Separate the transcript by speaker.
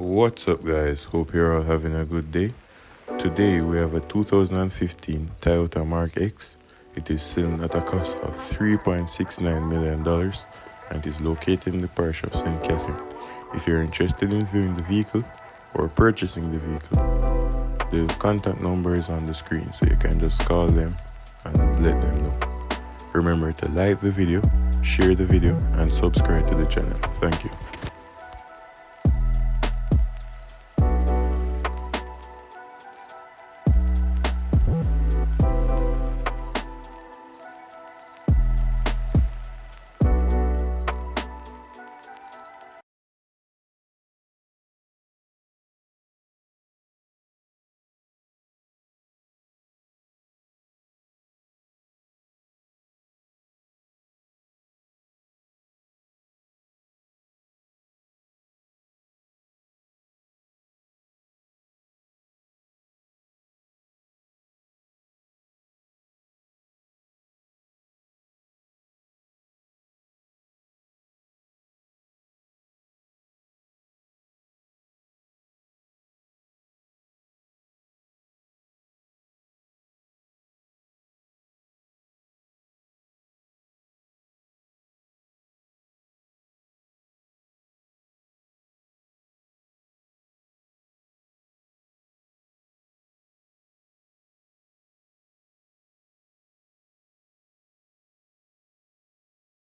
Speaker 1: What's up, guys? Hope you're all having a good day. Today we have a 2015 Toyota Mark X. It is selling at a cost of $3.69 million and is located in the parish of St. Catherine. If you're interested in viewing the vehicle or purchasing the vehicle, the contact number is on the screen, so you can just call them and let them know. Remember to like the video, share the video, and subscribe to the channel. Thank you.